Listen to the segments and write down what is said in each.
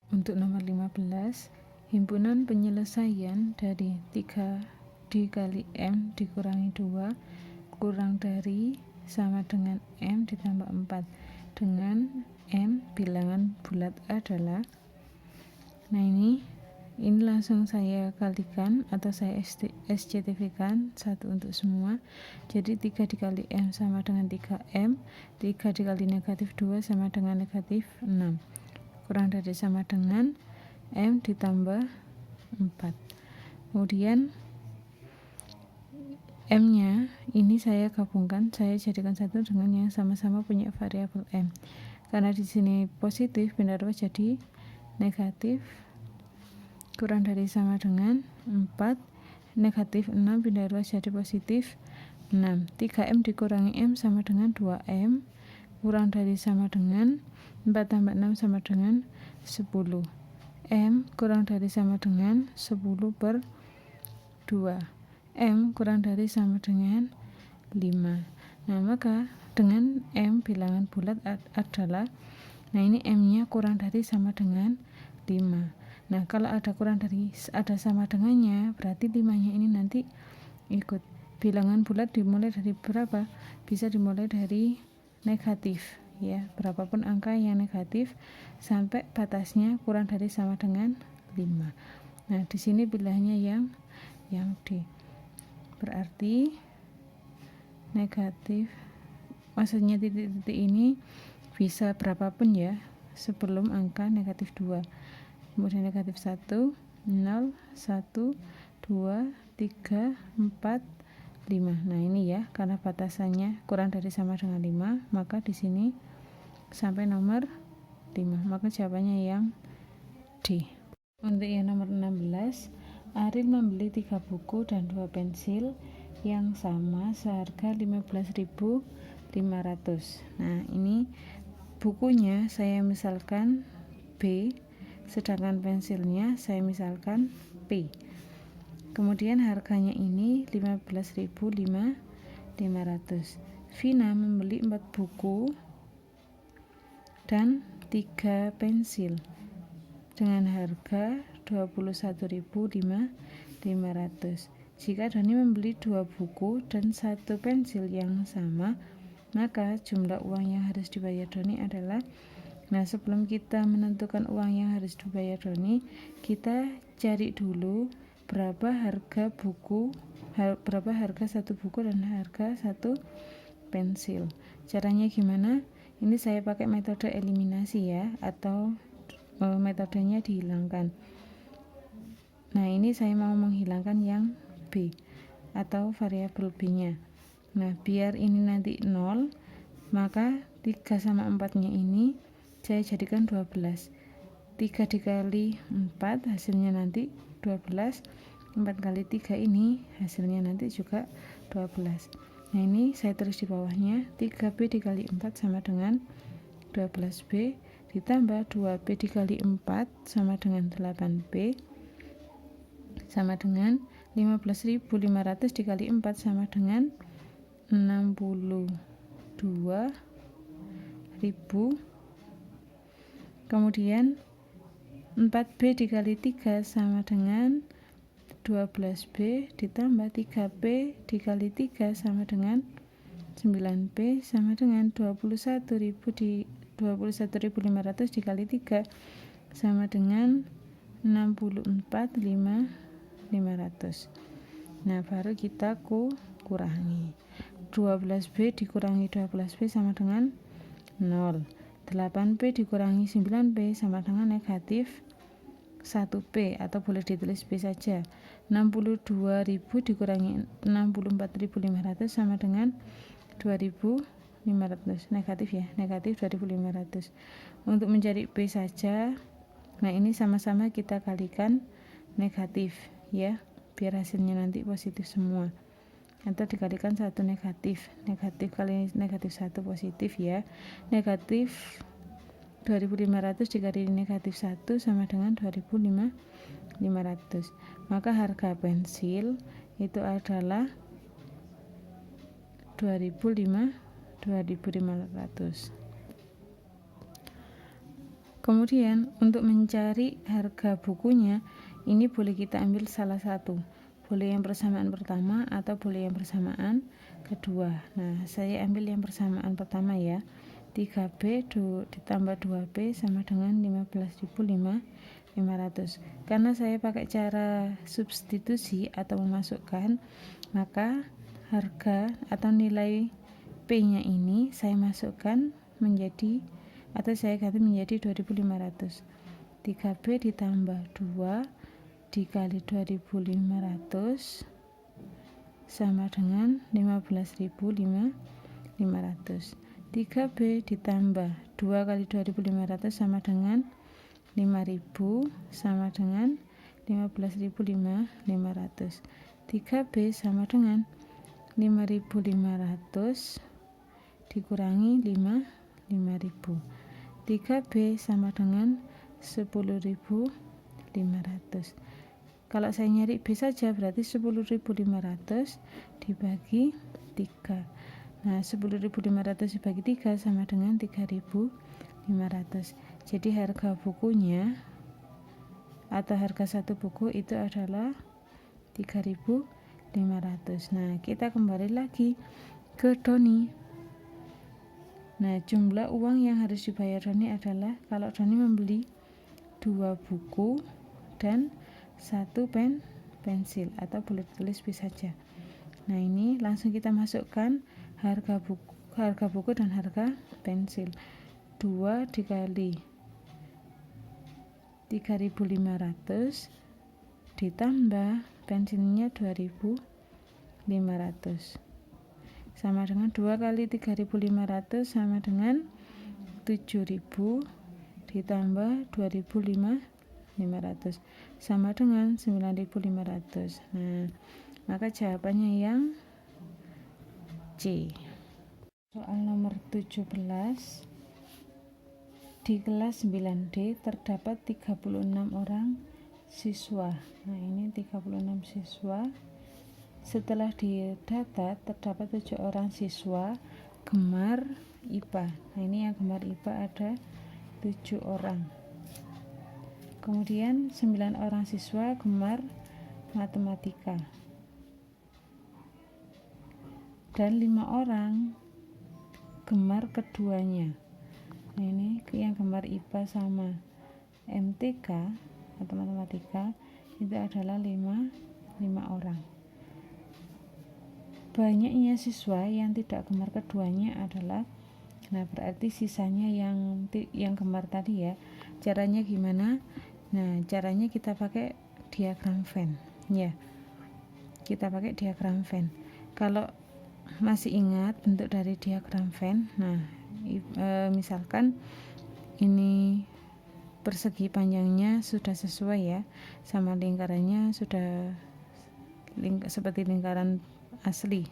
Untuk nomor 15, himpunan penyelesaian dari 3 dikali M dikurangi 2 kurang dari sama dengan M ditambah 4 dengan M bilangan bulat adalah. Nah ini langsung saya kalikan atau saya SCTV-kan satu untuk semua. Jadi 3 dikali M sama dengan 3M, 3 dikali negatif 2 sama dengan negatif 6, kurang dari sama dengan M ditambah 4. Kemudian M nya ini saya gabungkan, saya jadikan satu dengan yang sama-sama punya variabel M. Karena di sini positif, pindah ruas jadi negatif, kurang dari sama dengan 4, negatif 6 pindah ruas jadi positif 6. 3M dikurangi M sama dengan 2M, kurang dari sama dengan 4 tambah 6 sama dengan 10. M kurang dari sama dengan 10 per 2. M kurang dari sama dengan 5. Nah maka dengan M bilangan bulat adalah, nah ini M nya kurang dari sama dengan 5. Nah kalau ada kurang dari, ada sama dengannya, berarti 5 nya ini nanti ikut. Bilangan bulat dimulai dari berapa? Bisa dimulai dari negatif ya, berapapun angka yang negatif sampai batasnya kurang dari sama dengan 5. Nah di sini pilihannya yang D, berarti negatif, maksudnya titik-titik ini bisa berapapun ya sebelum angka negatif 2, kemudian negatif 1, 0, 1, 2, 3, 4, 5. Nah ini ya, karena batasannya kurang dari sama dengan 5, maka di sini sampai nomor 5, maka jawabannya yang D. Untuk yang nomor 16, Ariel membeli 3 buku dan 2 pensil yang sama seharga 15.500. Nah ini bukunya saya misalkan B, sedangkan pensilnya saya misalkan P. Kemudian harganya ini 15.500. Vina membeli 4 buku dan 3 pensil dengan harga 21.500. Jika Doni membeli 2 buku dan 1 pensil yang sama, maka jumlah uang yang harus dibayar Doni adalah. Nah sebelum kita menentukan uang yang harus dibayar Doni, kita cari dulu berapa harga satu buku dan harga 1 pensil. Caranya gimana? Ini saya pakai metode eliminasi ya, atau metodenya dihilangkan. Nah ini saya mau menghilangkan yang B atau variabel B nya. Nah biar ini nanti 0, maka 3 sama 4 nya ini saya jadikan 12. 3 dikali 4 hasilnya nanti 12, 4 kali 3 ini hasilnya nanti juga 12. Nah ini saya tulis di bawahnya, 3B dikali 4 sama dengan 12B, ditambah 2B dikali 4 sama dengan 8B, sama dengan 15.500 dikali 4 sama dengan 62.000. Kemudian 4B dikali 3 sama dengan 12B, ditambah 3B dikali 3 sama dengan 9B, sama dengan 21.500 dikali 3 sama dengan 64.500. Nah baru kita kurangi. 12B dikurangi 12B sama dengan 0. 8B dikurangi 9B sama dengan negatif 1B, atau boleh ditulis B saja. 62.000 dikurangi 64.500 sama dengan 2.500, negatif ya, negatif 2.500. Untuk mencari B saja, nah ini sama-sama kita kalikan negatif ya, biar hasilnya nanti positif semua, atau dikalikan 1 negatif, negatif kali negatif 1 positif ya, negatif 2.500 dikali negatif 1 sama dengan 2.500. Maka harga pensil itu adalah 2.500. Kemudian untuk mencari harga bukunya, ini boleh kita ambil salah satu, boleh yang persamaan pertama atau boleh yang persamaan kedua. Nah, saya ambil yang persamaan pertama ya. 3B ditambah 2B sama dengan 15.500. Karena saya pakai cara substitusi atau memasukkan, maka harga atau nilai P-nya ini saya masukkan menjadi atau saya ganti menjadi 2.500. 3B ditambah 2 dikali 2.500 sama dengan 15.500. 3B ditambah 2 kali 2.500 sama dengan 5.000 sama dengan 15.500. 3B sama dengan 5.500 dikurangi 5.000. 3B sama dengan 10.500. Kalau saya nyari B saja berarti 10.500 dibagi 3. Nah, 10.500 dibagi 3 sama dengan 3.500. Jadi harga bukunya atau harga satu buku itu adalah 3.500. Nah, kita kembali lagi ke Doni. Nah, jumlah uang yang harus dibayar Doni adalah, kalau Doni membeli 2 buku dan 1 pensil atau boleh tulis B saja. Nah, ini langsung kita masukkan harga buku dan harga pensil. 2 dikali 3.500 ditambah pensilnya 2.500 sama dengan 2 kali 3.500 sama dengan 7.000 ditambah 2.500 sama dengan 9.500. Nah, maka jawabannya yang C. Soal nomor 17. Di kelas 9D terdapat 36 orang siswa. Nah, ini 36 siswa. Setelah didata terdapat 7 orang siswa gemar IPA. Nah, ini yang gemar IPA ada 7 orang. Kemudian 9 orang siswa gemar matematika. Dan 5 orang gemar keduanya. Nah, ini yang gemar IPA sama MTK atau matematika itu adalah 5 orang. Banyaknya siswa yang tidak gemar keduanya adalah, nah berarti sisanya yang gemar tadi ya. Caranya gimana? Nah, caranya kita pakai diagram Venn ya. Kita pakai diagram Venn. Kalau masih ingat bentuk dari diagram Venn, nah misalkan ini persegi panjangnya sudah sesuai ya sama lingkarannya, sudah seperti lingkaran asli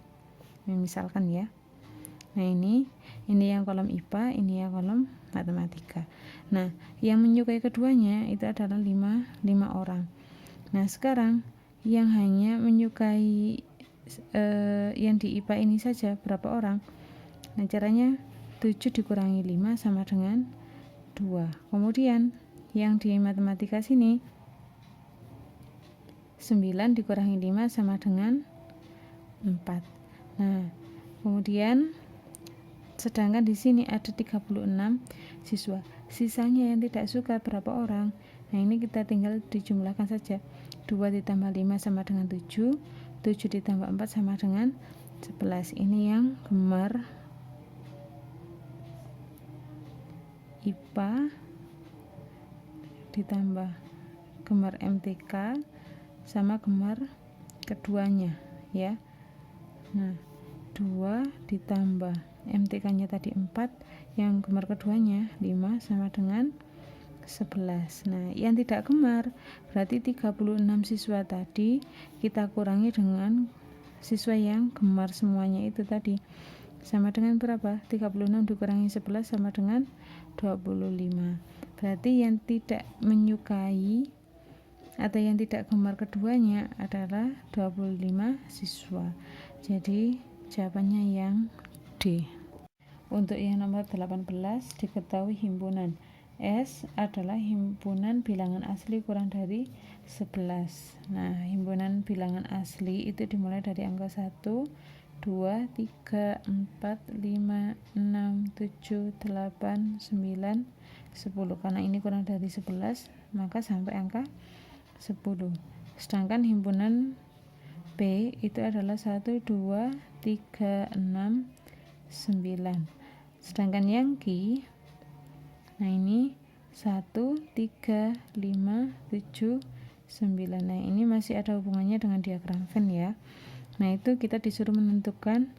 misalkan ya. Nah, ini yang kolom IPA, ini yang kolom matematika. Nah, yang menyukai keduanya itu adalah 5 orang. Nah, sekarang yang hanya menyukai yang di IPA ini saja berapa orang? Nah, caranya 7 dikurangi 5 sama dengan 2. Kemudian yang di matematika sini 9 dikurangi 5 sama dengan 4. Nah, kemudian sedangkan di sini ada 36 siswa. Sisanya yang tidak suka berapa orang? Nah, ini kita tinggal dijumlahkan saja. 2 ditambah 5 sama dengan 7. 7 ditambah 4 sama dengan 11. Ini yang gemar IPA ditambah gemar MTK sama gemar keduanya ya. Nah, 2 ditambah MTK-nya tadi 4, yang gemar keduanya 5 sama dengan 11. Nah, yang tidak gemar berarti 36 siswa tadi kita kurangi dengan siswa yang gemar semuanya itu tadi. Sama dengan berapa? 36 dikurangi 11 sama dengan 25. Berarti yang tidak menyukai atau yang tidak gemar keduanya adalah 25 siswa. Jadi jawabannya yang D. Untuk yang nomor 18, diketahui himpunan S adalah himpunan bilangan asli kurang dari 11. Nah, himpunan bilangan asli itu dimulai dari angka 1, 2, 3, 4, 5, 6, 7, 8, 9, 10. Karena ini kurang dari 11, maka sampai angka 10. Sedangkan himpunan B itu adalah 1, 2, 3, 6, 9. Sedangkan yang Q, nah ini 1, 3, 5, 7, 9. Nah ini masih ada hubungannya dengan diagram Venn ya. Nah itu kita disuruh menentukan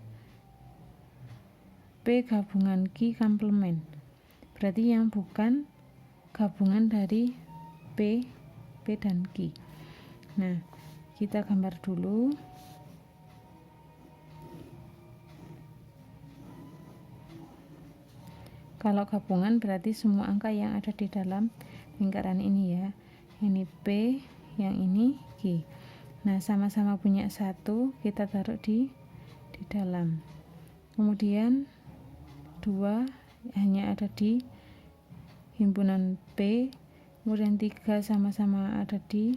P gabungan Q komplement. Berarti yang bukan gabungan dari P dan Q. Nah kita gambar dulu. Kalau gabungan berarti semua angka yang ada di dalam lingkaran ini ya. Ini P, yang ini Q. Nah, sama-sama punya 1, kita taruh di dalam. Kemudian 2 hanya ada di himpunan P. Kemudian 3 sama-sama ada di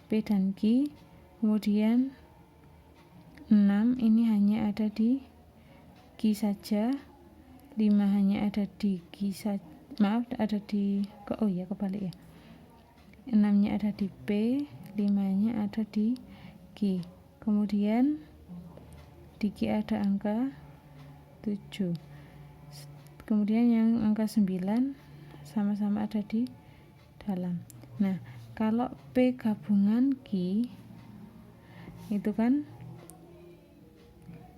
P dan Q. Kemudian 6 ini hanya ada di Q saja. 5 hanya ada di Q saja, ada di kebalik ya. 6-nya ada di P, 5-nya ada di Q. Kemudian di Q ada angka 7. Kemudian yang angka 9 sama-sama ada di dalam. Nah, kalau P gabungan Q itu kan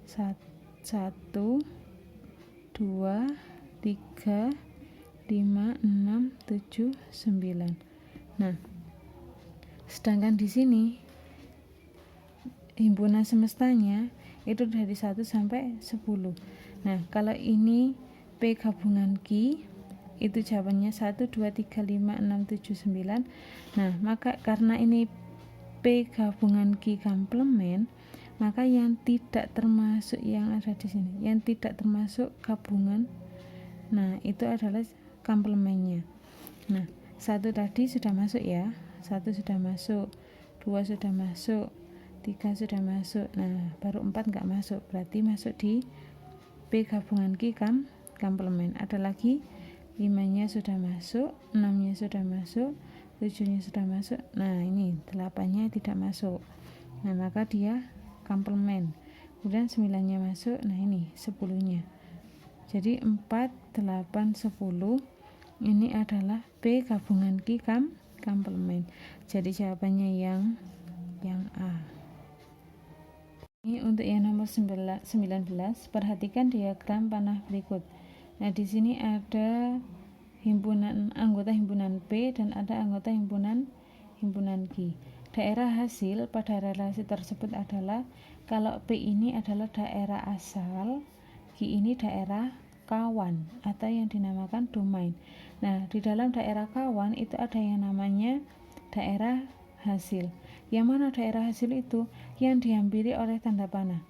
1, 2, 3, 5, 6, 7, 9. Nah, sedangkan di sini himpunan semestanya itu dari 1 sampai 10. Nah, kalau ini P gabungan Q itu jawabannya 1, 2, 3, 5, 6, 7, 9. Nah, maka karena ini P gabungan Q komplement, maka yang tidak termasuk yang ada di sini, yang tidak termasuk gabungan, nah itu adalah komplemennya. Nah, 1 tadi sudah masuk ya, 1 sudah masuk, 2 sudah masuk, 3 sudah masuk. Nah, baru 4 enggak masuk, berarti masuk di P gabungan Q komplement. Ada lagi 5-nya sudah masuk, 6-nya sudah masuk, 7-nya sudah masuk. Nah, ini 8-nya tidak masuk. Nah, maka dia komplement. Kemudian 9-nya masuk. Nah, ini 10-nya. Jadi 4, 8, 10 ini adalah P gabungan Q komplement. Jadi jawabannya yang A. Ini untuk yang nomor 19. Perhatikan diagram panah berikut. Nah, di sini ada anggota himpunan P dan ada anggota himpunan Q. Daerah hasil pada relasi tersebut adalah kalau P ini adalah daerah asal, Q ini daerah kawan atau yang dinamakan domain. Nah, di dalam daerah kawan itu ada yang namanya daerah hasil. Yang mana daerah hasil itu? Yang dihampiri oleh tanda panah.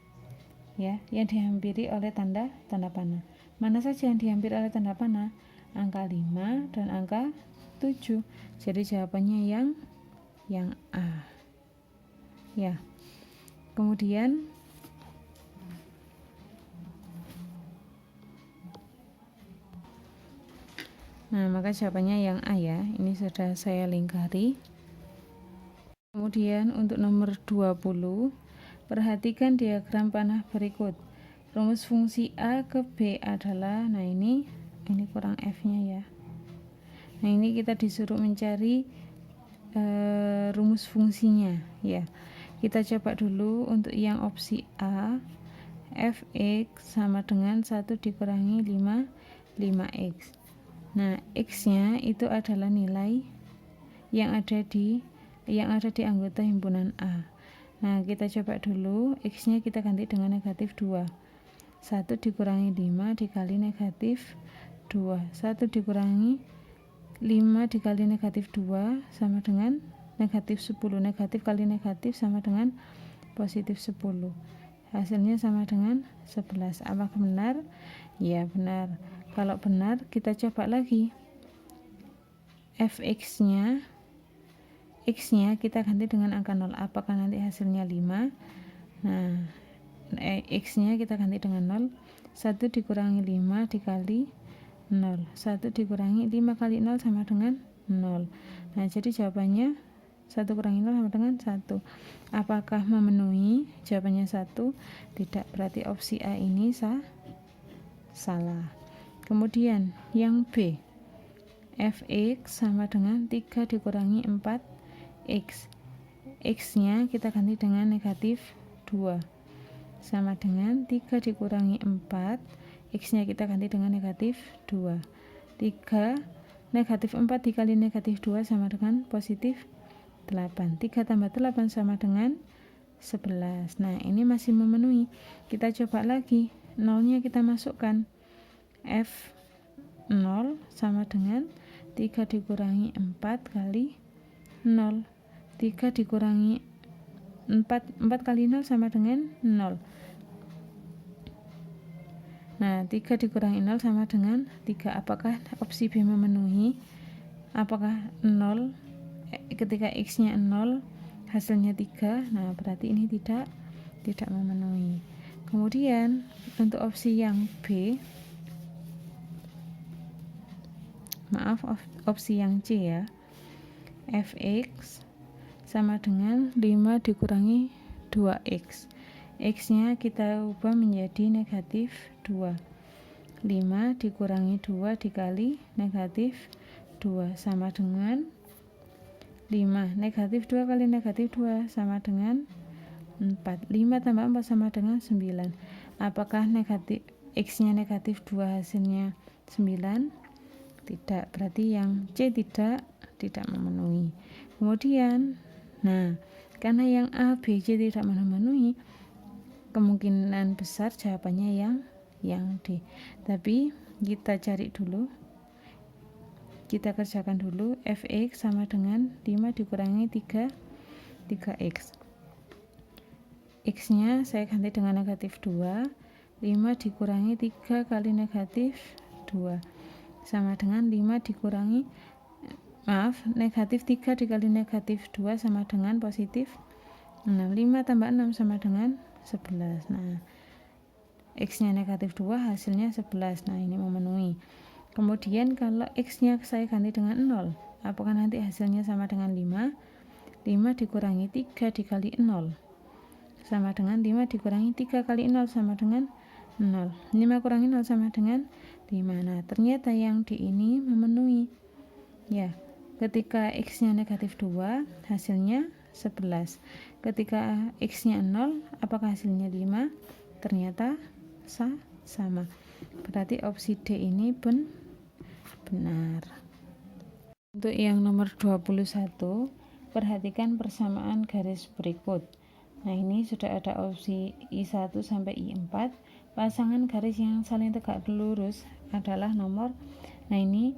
Ya, yang dihampiri oleh tanda panah. Mana saja yang dihampiri oleh tanda panah? Angka 5 dan angka 7. Jadi jawabannya yang A. Ya. Kemudian maka jawabannya yang A ya. Ini sudah saya lingkari. Kemudian untuk nomor 20, perhatikan diagram panah berikut. Rumus fungsi A ke B adalah, nah ini kurang F-nya ya. Nah, ini kita disuruh mencari rumus fungsinya ya. Kita coba dulu untuk yang opsi A, fx sama dengan 1 dikurangi 5x. Nah, x-nya itu adalah nilai yang ada di anggota himpunan A. Nah, kita coba dulu, x-nya kita ganti dengan negatif 2. 1 dikurangi 5 dikali negatif 2. 1 dikurangi 5 dikali negatif 2 sama dengan negatif 10. Negatif kali negatif sama dengan positif 10. Hasilnya sama dengan 11. Apakah benar? Ya, benar. Kalau benar, kita coba lagi. fx nya kita ganti dengan angka 0. Apakah nanti hasilnya 5? Nah, x nya kita ganti dengan 0. 1 dikurangi 5 dikali 0. 1 dikurangi 5 kali 0 sama dengan 0. Nah, jadi jawabannya 1 kurangi 0 sama dengan 1. Apakah memenuhi? Jawabannya 1. Tidak, berarti opsi A ini salah. Kemudian yang B, fx sama dengan 3 dikurangi 4x. X nya kita ganti dengan negatif 2 sama dengan 3 dikurangi 4. X nya kita ganti dengan negatif 2. 3 negatif 4 dikali negatif 2 sama dengan positif 8. 3 tambah 8 sama dengan 11. Nah, ini masih memenuhi. Kita coba lagi, 0 nya kita masukkan. F0 sama dengan 3 dikurangi 4 kali 0. 3 dikurangi 4 kali 0 sama dengan 0. Nah, 3 dikurangi 0 sama dengan 3. Apakah opsi B memenuhi? Apakah 0 ketika x nya 0 hasilnya 3? Nah, berarti ini tidak memenuhi. Kemudian untuk opsi yang B, opsi yang C ya, fx sama dengan 5 dikurangi 2x. X nya kita ubah menjadi negatif 2. 5 dikurangi 2 dikali negatif 2 sama dengan 5. Negatif 2 kali negatif 2 sama dengan 4. 5 tambah 4 sama dengan 9. Apakah negatif x nya negatif 2 hasilnya 9? Tidak, berarti yang C tidak memenuhi. Kemudian, nah, karena yang A, B, C tidak memenuhi, kemungkinan besar jawabannya yang D. Tapi kita cari dulu, kita kerjakan dulu. Fx sama dengan 5 dikurangi 3x. X nya saya ganti dengan negatif 2. 5 dikurangi 3 kali negatif 2 sama dengan 5 dikurangi negatif 3 dikali negatif 2 sama dengan positif 6. 5 tambah 6 sama dengan 11. Nah, x nya negatif 2 hasilnya 11. Nah, ini memenuhi. Kemudian kalau x nya saya ganti dengan 0, apakah nanti hasilnya sama dengan 5? 5 dikurangi 3 dikali 0 sama dengan 5 dikurangi 3 kali 0 sama dengan 0. 5 kurangi 0 sama dengan 5. Nah, ternyata yang D ini memenuhi. Ya, ketika x nya negatif 2 hasilnya 11. Ketika x nya 0, apakah hasilnya 5? Ternyata sama. Berarti opsi D ini benar. Untuk yang nomor 21, perhatikan persamaan garis berikut. Nah, ini sudah ada opsi I1 sampai I4. Pasangan garis yang saling tegak lurus adalah nomor. Nah, ini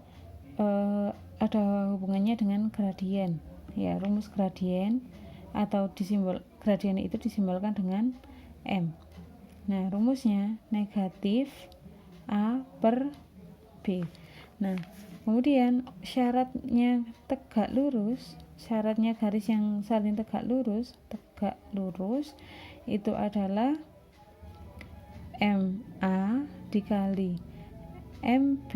ada hubungannya dengan gradien. Ya, rumus gradien atau gradien itu disimbolkan dengan M. Nah, rumusnya negatif A per B. Nah, kemudian syaratnya tegak lurus, syaratnya garis yang saling tegak lurus itu adalah MA dikali MB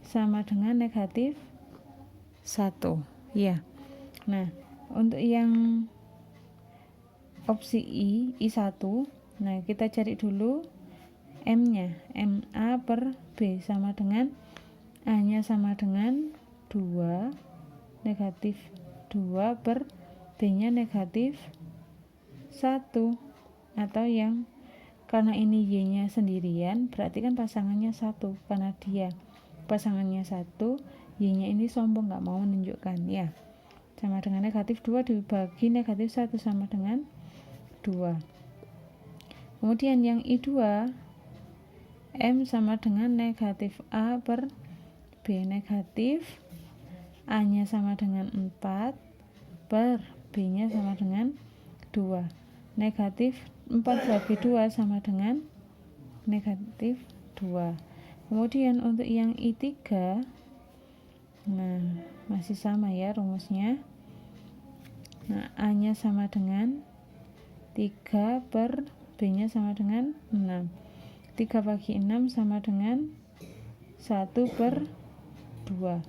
sama dengan negatif 1. Ya. Nah, untuk yang opsi I1, nah kita cari dulu M-nya. MA per B sama dengan A-nya sama dengan 2 negatif 2 per B-nya negatif 1. Atau yang karena ini Y-nya sendirian, berarti kan pasangannya 1. Karena dia pasangannya 1, Y-nya ini sombong, nggak mau menunjukkan, ya. Sama dengan negatif 2 dibagi negatif 1 sama dengan 2. Kemudian yang I2, M sama dengan negatif A per B. Negatif A-nya sama dengan 4 per B-nya sama dengan 2. Negatif 4 bagi 2 sama dengan negatif 2. Kemudian untuk yang I3, nah masih sama ya rumusnya. Nah, A-nya sama dengan 3 per B-nya sama dengan 6. 3 bagi 6 sama dengan 1 per 2.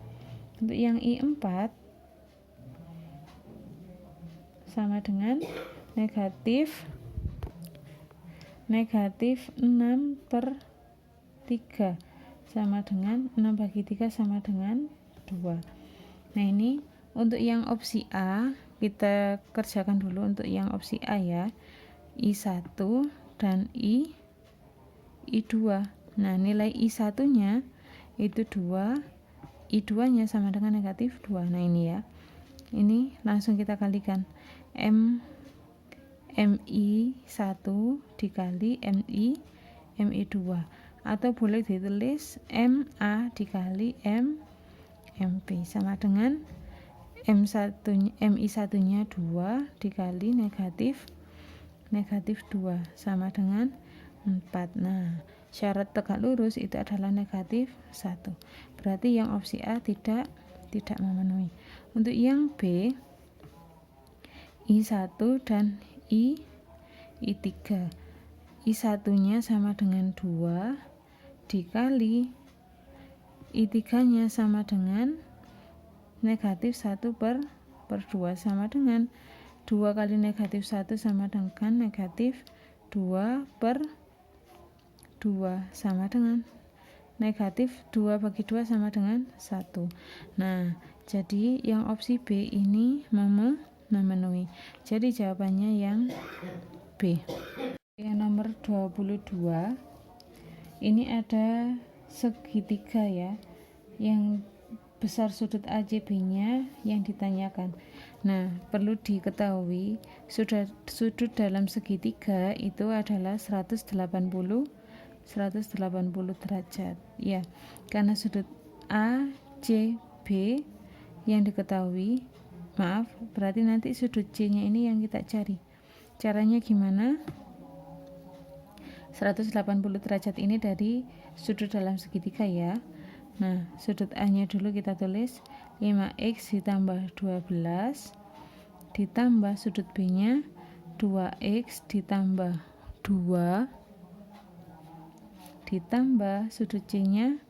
Untuk yang I4 sama dengan negatif 6 per 3 sama dengan 6 bagi 3 sama dengan 2. Nah, ini untuk yang opsi A kita kerjakan dulu untuk yang opsi A ya. I1 dan I2. Nah, nilai I1 nya itu 2, I2 nya sama dengan negatif 2. Nah, ini ya, ini langsung kita kalikan. MI1 dikali MI2, atau boleh ditulis MA dikali MP sama dengan MI1 nya 2 dikali negatif 2 sama dengan 4. Nah, syarat tegak lurus itu adalah negatif 1. Berarti yang opsi A tidak memenuhi. Untuk yang B, I1 dan I3. I1 nya sama dengan 2 dikali I3 nya sama dengan negatif 1 per 2 sama dengan 2 kali negatif 1 sama dengan negatif 2 per 2 sama dengan negatif 2 bagi 2 sama dengan 1. Nah, jadi yang opsi B ini memenuhi. Jadi jawabannya yang B. Yang nomor 22, ini ada segitiga ya, yang besar sudut ACB-nya yang ditanyakan. Nah, perlu diketahui sudut dalam segitiga itu adalah 180 derajat ya, karena sudut ACB yang diketahui, berarti nanti sudut C nya ini yang kita cari. Caranya gimana? 180 derajat ini dari sudut dalam segitiga ya. Nah, sudut A nya dulu kita tulis 5x ditambah 12 ditambah sudut B nya 2x ditambah 2 ditambah sudut C nya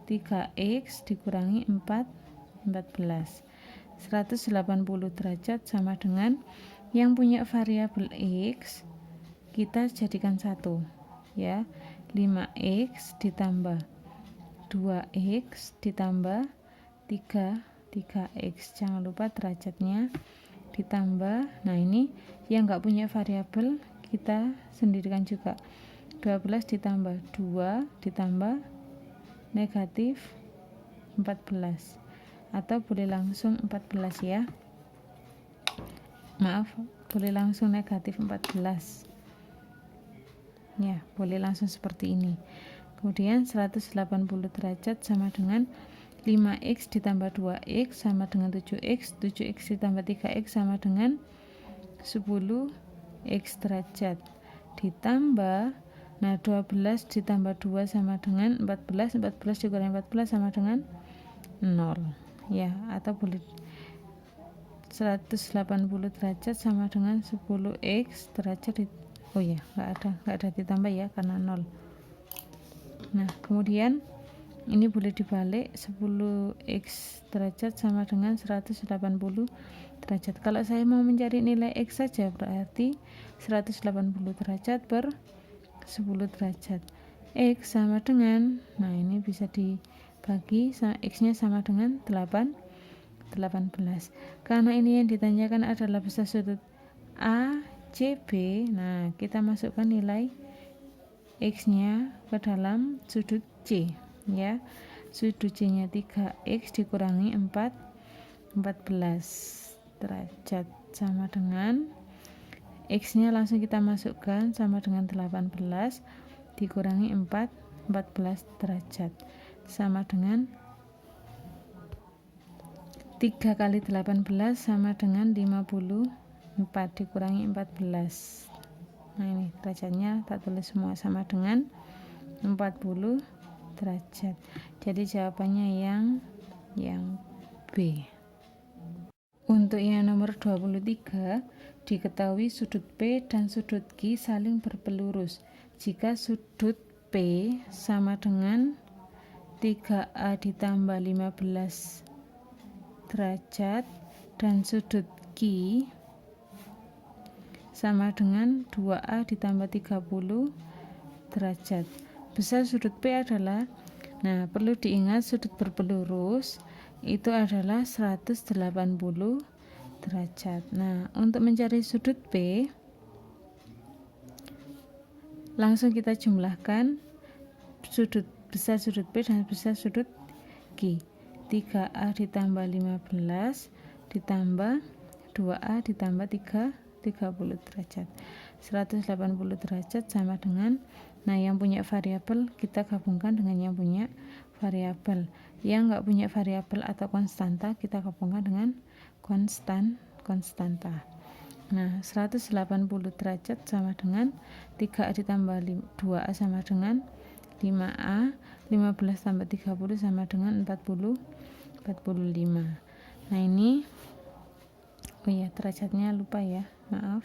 3x dikurangi 14. 180 derajat sama dengan yang punya variabel x kita jadikan 1 ya, 5x ditambah 2x ditambah 3x, jangan lupa derajatnya ditambah. Nah, ini yang enggak punya variabel kita sendirikan juga, 12 ditambah 2 ditambah negatif 14, atau boleh langsung 14 ya, boleh langsung negatif 14 ya, boleh langsung seperti ini. Kemudian 180 derajat sama dengan 5x ditambah 2x sama dengan 7x, 7x ditambah 3x sama dengan 10x derajat ditambah, nah 12 ditambah 2 sama dengan 14, 14 dikurangi 14 sama dengan 0 ya, atau boleh 180 derajat sama dengan 10x derajat enggak ada ditambah ya karena 0. Nah, kemudian ini boleh dibalik, 10x derajat sama dengan 180 derajat. Kalau saya mau mencari nilai x saja berarti 180 derajat per 10 derajat. X sama dengan, nah ini bisa dibagi, x nya sama dengan 18. Karena ini yang ditanyakan adalah besar sudut ACB, nah kita masukkan nilai x nya ke dalam sudut C ya. Sudut C nya 3x dikurangi 14 derajat sama dengan x nya langsung kita masukkan sama dengan 18 dikurangi 14 derajat sama dengan 3 kali 18 sama dengan 54 dikurangi 14. Nah, ini derajatnya tak tulis semua sama dengan 40 derajat. Jadi jawabannya yang B. Untuk yang nomor 23, diketahui sudut P dan sudut Q saling berpelurus. Jika sudut P sama dengan 3A ditambah 15 derajat dan sudut Q sama dengan 2A ditambah 30 derajat. Besar sudut P adalah, nah perlu diingat sudut berpelurus itu adalah 180 derajat. Nah, untuk mencari sudut P, langsung kita jumlahkan besar sudut P dan besar sudut Q. 3A ditambah 15 ditambah 2A ditambah 30 derajat. 180 derajat sama dengan, nah yang punya variabel kita gabungkan dengan yang punya variabel. Yang nggak punya variabel atau konstanta kita gabungkan dengan konstanta. Nah, 180 derajat sama dengan 3A ditambah 2A sama dengan 5A, 15 tambah 30 sama dengan 45. Nah ini, oh ya derajatnya lupa ya, maaf.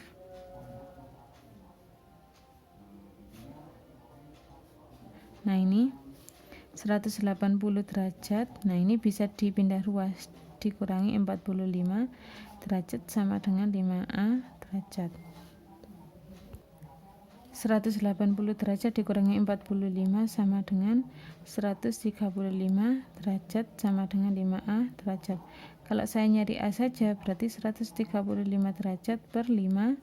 Nah ini 180 derajat, nah ini bisa dipindah ruas, dikurangi 45 derajat sama dengan 5A derajat. 180 derajat dikurangi 45 sama dengan 135 derajat sama dengan 5A derajat. Kalau saya nyari A saja berarti 135 derajat per 5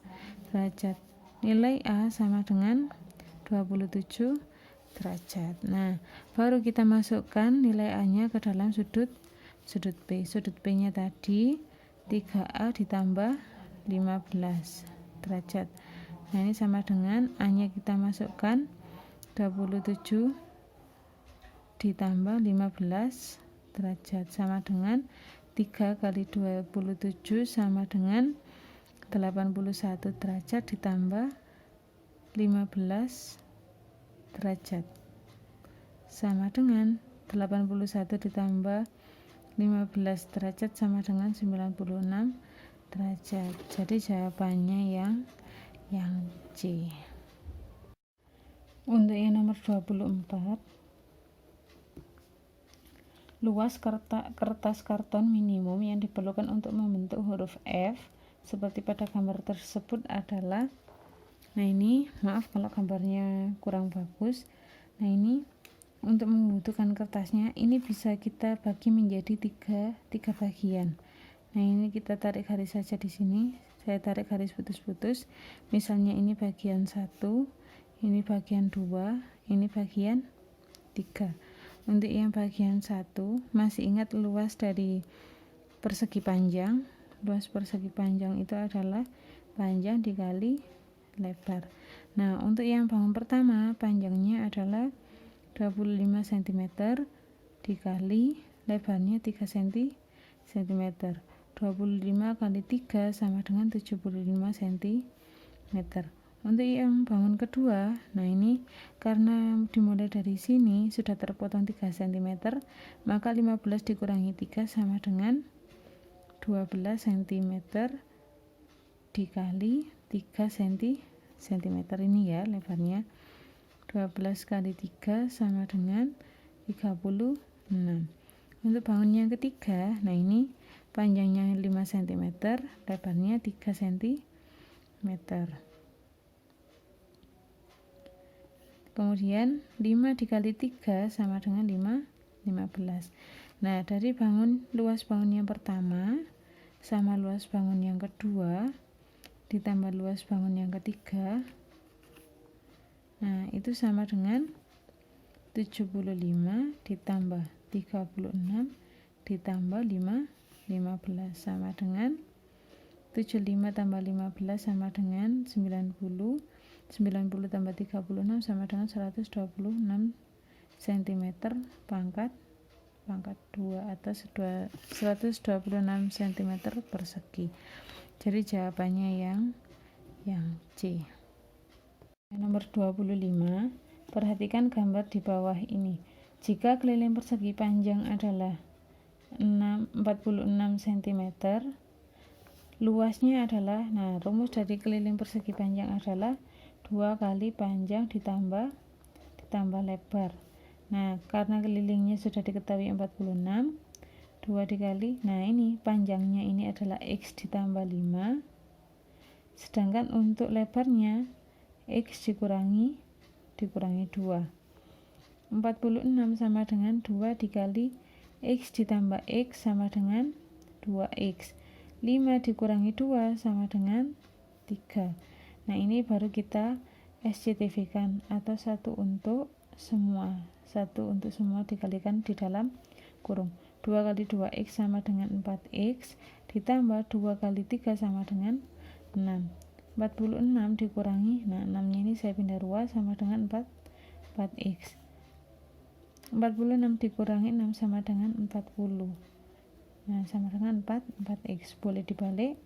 derajat. Nilai A sama dengan 27 derajat. Nah, baru kita masukkan nilai A-nya ke dalam sudut P. Sudut P-nya tadi 3A ditambah 15 derajat. Nah, ini sama dengan A-nya kita masukkan 27 ditambah 15 derajat sama dengan 3 kali 27 sama dengan 81 derajat ditambah 15 derajat sama dengan 81 ditambah 15 derajat sama dengan 96 derajat. Jadi jawabannya yang C. Untuk yang nomor 24, luas kertas karton minimum yang diperlukan untuk membentuk huruf F seperti pada gambar tersebut adalah, nah ini maaf kalau gambarnya kurang bagus. Nah ini untuk membutuhkan kertasnya ini bisa kita bagi menjadi tiga bagian. Nah ini kita tarik garis saja di sini. Saya tarik garis putus-putus. Misalnya ini bagian 1, ini bagian 2, ini bagian 3. Untuk yang bagian 1, masih ingat luas dari persegi panjang. Luas persegi panjang itu adalah panjang dikali lebar. Nah, untuk yang bangun pertama, panjangnya adalah 25 cm dikali lebarnya 3 cm. 25 kali 3 sama dengan 75 cm. Untuk yang bangun kedua, nah ini karena dimulai dari sini sudah terpotong 3 cm, maka 15 dikurangi 3 sama dengan 12 cm dikali 3 cm ini ya lebarnya. 12 kali 3 sama dengan 36. Untuk bangun yang ketiga, nah ini panjangnya 5 cm, lebarnya 3 cm. Kemudian 5 dikali 3 sama dengan 15. Nah, dari luas bangun yang pertama sama luas bangun yang kedua ditambah luas bangun yang ketiga, nah itu sama dengan 75 ditambah 36 ditambah 15 sama dengan 75 tambah 15 sama dengan 90 tambah 36 sama dengan 126 cm pangkat 2 atau 126 cm persegi. Jadi jawabannya yang C. Nomor 25, perhatikan gambar di bawah ini. Jika keliling persegi panjang adalah 46 cm, luasnya adalah, rumus dari keliling persegi panjang adalah 2 kali panjang ditambah lebar. Karena kelilingnya sudah diketahui 46, 2 dikali, ini panjangnya ini adalah X ditambah 5, sedangkan untuk lebarnya X dikurangi 2. 46 sama dengan 2 dikali X ditambah X sama dengan 2X. 5 dikurangi 2 sama dengan 3. Ini baru kita SCTV-kan, atau 1 untuk semua. 1 untuk semua dikalikan di dalam kurung. 2 kali 2X sama dengan 4X, ditambah 2 kali 3 sama dengan 6. 46 dikurangi, 6-nya ini saya pindah ruas sama dengan 4X. 46 dikurangi 6 sama dengan 40. Sama dengan 4X. Boleh dibalik.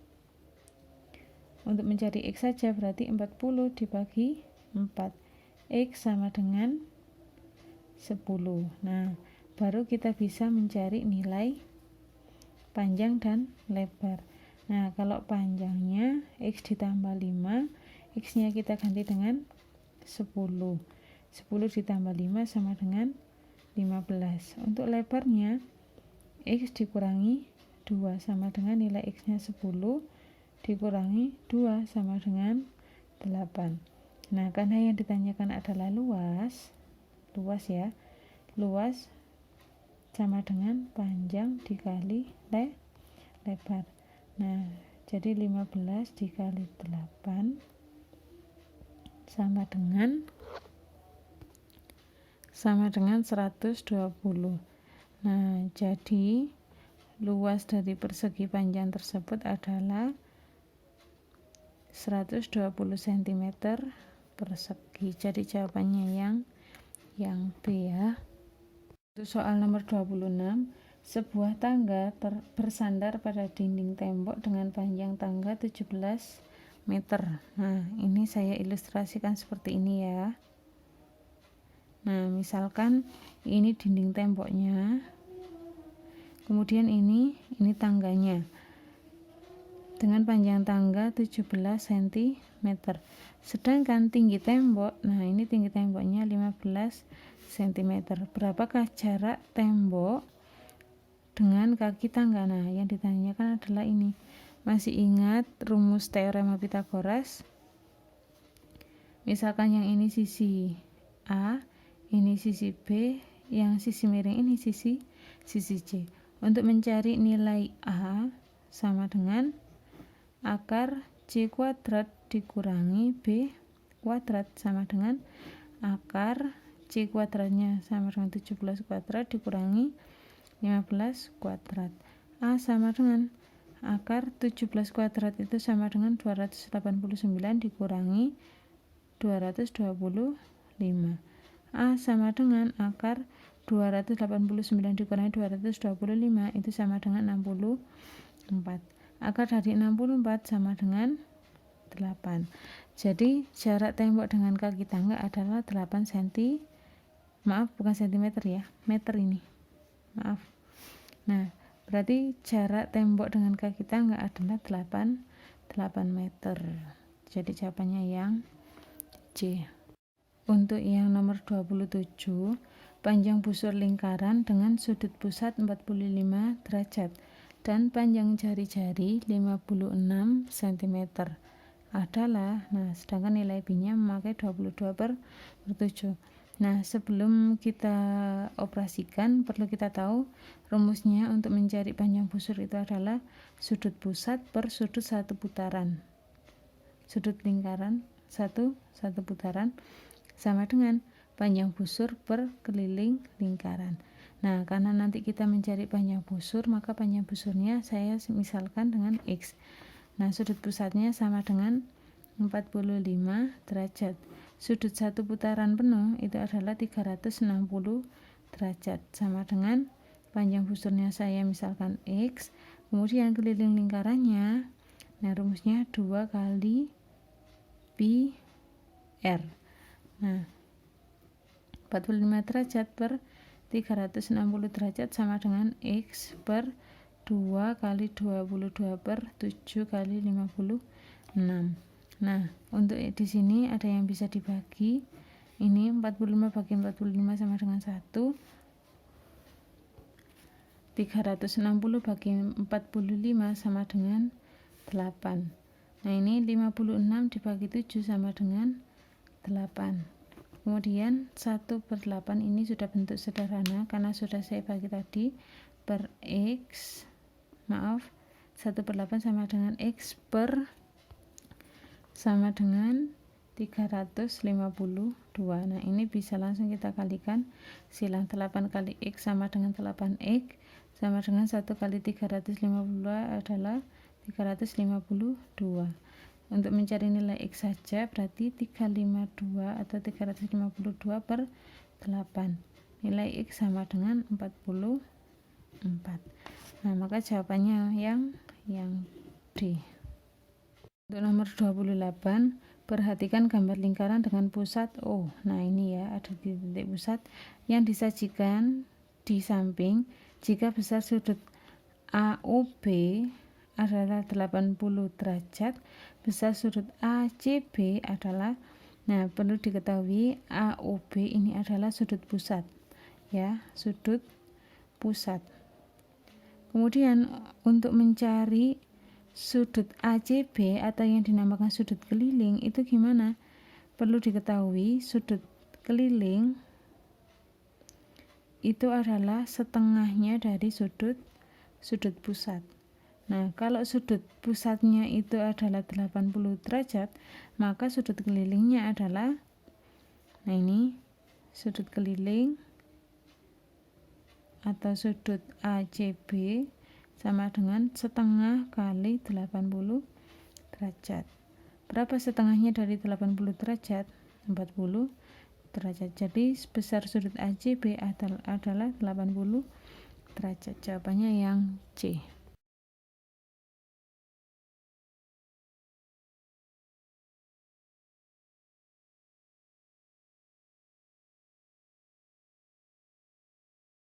Untuk mencari X saja berarti 40 dibagi 4. X sama dengan 10. Baru kita bisa mencari nilai panjang dan lebar. Kalau panjangnya X ditambah 5, X-nya kita ganti dengan 10. 10 ditambah 5 sama dengan 15. Untuk lebarnya X dikurangi 2 sama dengan nilai X-nya 10 dikurangi 2 sama dengan 8. Karena yang ditanyakan adalah luas ya. Luas sama dengan panjang dikali lebar. Jadi 15 dikali 8 sama dengan 120. Jadi luas dari persegi panjang tersebut adalah 120 cm persegi. Jadi jawabannya yang B ya. Untuk soal nomor 26, sebuah tangga bersandar pada dinding tembok dengan panjang tangga 17 meter. Ini saya ilustrasikan seperti ini ya. Misalkan ini dinding temboknya, kemudian ini tangganya dengan panjang tangga 17 cm. Sedangkan tinggi tembok, ini tinggi temboknya 15 cm. Berapakah jarak tembok dengan kaki tangga? Yang ditanyakan adalah ini. Masih ingat rumus teorema Pythagoras? Misalkan yang ini sisi A, ini sisi B, yang sisi miring ini sisi C. Untuk mencari nilai A sama dengan akar C kuadrat dikurangi B kuadrat sama dengan akar C kuadratnya sama dengan 17 kuadrat dikurangi 15 kuadrat. A sama dengan akar 17 kuadrat itu sama dengan 289 dikurangi 225. A sama dengan akar 289 dikurangi 225 itu sama dengan 64. Akar dari 64 sama dengan 8. Jadi jarak tembok dengan kaki tangga adalah 8 cm. Maaf, bukan cm ya, meter ini. Maaf. Berarti jarak tembok dengan kaki tangga adalah 8 meter. Jadi jawabannya yang C. Untuk yang nomor 27, panjang busur lingkaran dengan sudut pusat 45 derajat dan panjang jari-jari 56 cm adalah, sedangkan nilai B-nya memakai 22/7. Sebelum kita operasikan, perlu kita tahu rumusnya untuk mencari panjang busur itu adalah sudut pusat per sudut satu putaran. Sudut lingkaran satu putaran sama dengan panjang busur per keliling lingkaran. Karena nanti kita mencari panjang busur, maka panjang busurnya saya misalkan dengan X. Sudut pusatnya sama dengan 45 derajat. Sudut satu putaran penuh itu adalah 360 derajat, sama dengan panjang busurnya saya misalkan X. Kemudian keliling lingkarannya, rumusnya 2 kali pi R. 45 derajat per 360 derajat sama dengan X per 2 kali 22 per 7 kali 56. Nah, untuk di sini ada yang bisa dibagi. Ini 45 bagi 45 sama dengan 1. 360 bagi 45 sama dengan 8. Nah, ini 56 dibagi 7 sama dengan 8. Kemudian 1/8 ini sudah bentuk sederhana karena sudah saya bagi tadi per X. 1/8 sama dengan X per sama dengan 352. Nah, ini bisa langsung kita kalikan. Silang 8 kali X sama dengan 8X sama dengan 1 kali 352 adalah 352. Untuk mencari nilai X saja berarti 352 atau 352 per 8. Nilai X sama dengan 44. Nah, maka jawabannya yang D. Untuk nomor 28, perhatikan gambar lingkaran dengan pusat O. Nah, ini ya, ada di titik pusat yang disajikan di samping. Jika besar sudut AOB adalah 80 derajat, besar sudut ACB adalah, nah, perlu diketahui AOB ini adalah sudut pusat ya, sudut pusat. Kemudian untuk mencari sudut ACB atau yang dinamakan sudut keliling itu gimana? Perlu diketahui sudut keliling itu adalah setengahnya dari sudut pusat. Nah, kalau sudut pusatnya itu adalah 80 derajat, maka sudut kelilingnya adalah, nah ini sudut keliling atau sudut ACB sama dengan setengah kali 80 derajat. Berapa setengahnya dari 80 derajat? 40 derajat. Jadi besar sudut ACB adalah 80 derajat. Jawabannya yang C.